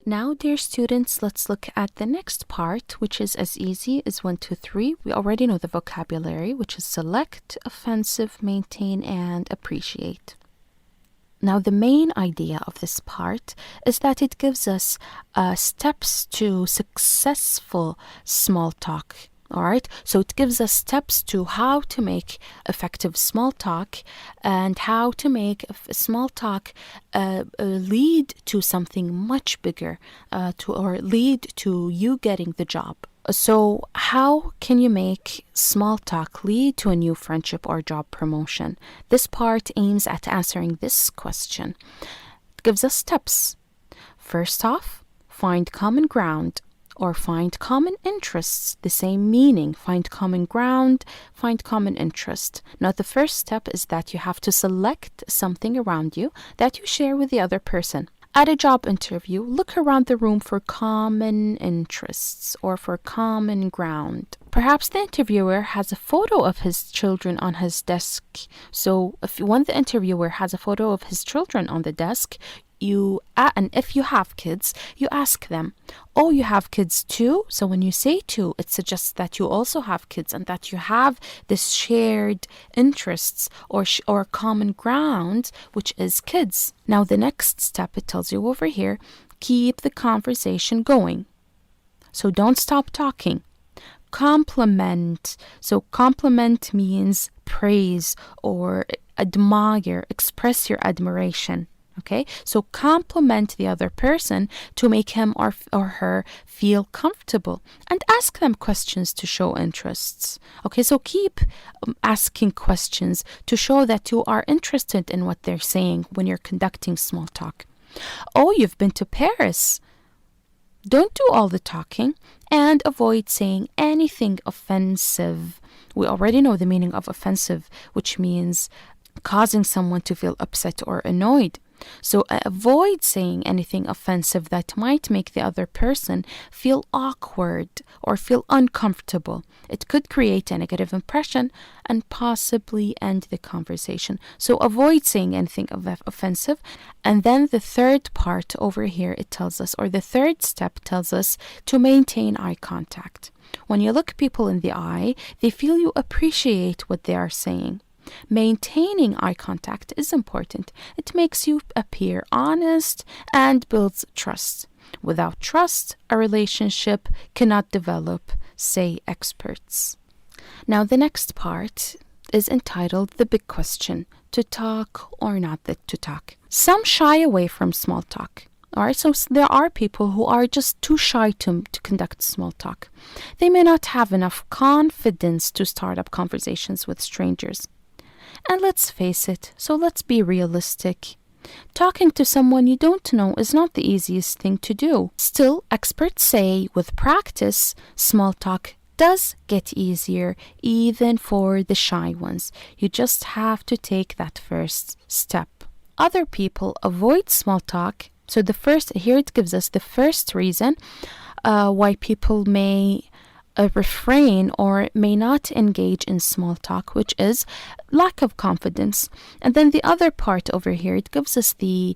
Now, dear students, let's look at the next part, which is as easy as 1, 2, 3. We already know the vocabulary, which is select, offensive, maintain, and appreciate. Now, the main idea of this part is that it gives us steps to successful small talk. All right, so it gives us steps to how to make effective small talk and how to make small talk lead to something much bigger, or lead to you getting the job. So how can you make small talk lead to a new friendship or job promotion? This part aims at answering this question. It gives us steps. First off, find common ground, or find common interests, the same meaning. Find common ground, find common interest. Now, the first step is that you have to select something around you that you share with the other person. At a job interview, look around the room for common interests or for common ground. Perhaps the interviewer has a photo of his children on his desk. So when the interviewer has a photo of his children on the desk, and if you have kids, you ask them, oh, you have kids too? So when you say too, it suggests that you also have kids and that you have this shared interests or common ground, which is kids. Now, the next step, it tells you over here, keep the conversation going. So don't stop talking. Compliment. So compliment means praise or admire, express your admiration. Okay, so compliment the other person to make him or her feel comfortable and ask them questions to show interests. Okay, so keep asking questions to show that you are interested in what they're saying when you're conducting small talk. Oh, you've been to Paris. Don't do all the talking and avoid saying anything offensive. We already know the meaning of offensive, which means causing someone to feel upset or annoyed. So avoid saying anything offensive that might make the other person feel awkward or feel uncomfortable. It could create a negative impression and possibly end the conversation. So avoid saying anything offensive. And then the third part over here, it tells us, or the third step tells us to maintain eye contact. When you look people in the eye, they feel you appreciate what they are saying. Maintaining eye contact is important. It makes you appear honest and builds trust. Without trust, a relationship cannot develop, say experts. Now, the next part is entitled The Big Question, to talk or not to talk. Some shy away from small talk. Alright, so there are people who are just too shy to conduct small talk. They may not have enough confidence to start up conversations with strangers. And let's face it, so let's be realistic. Talking to someone you don't know is not the easiest thing to do. Still, experts say with practice, small talk does get easier, even for the shy ones. You just have to take that first step. Other people avoid small talk. So here it gives us the first reason why people may refrain or may not engage in small talk, which is lack of confidence. And then the other part over here, it gives us the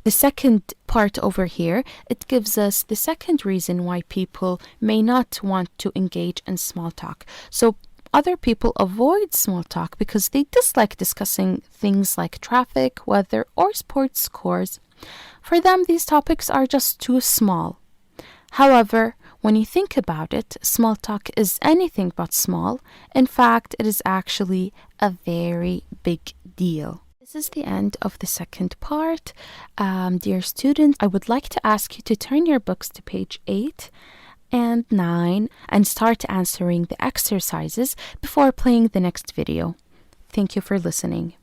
second part over here. It gives us the second reason why people may not want to engage in small talk. So other people avoid small talk because they dislike discussing things like traffic, weather, or sports scores. For them, these topics are just too small. However, when you think about it, small talk is anything but small. In fact, it is actually a very big deal. This is the end of the second part. Dear students, I would like to ask you to turn your books to page 8 and 9 and start answering the exercises before playing the next video. Thank you for listening.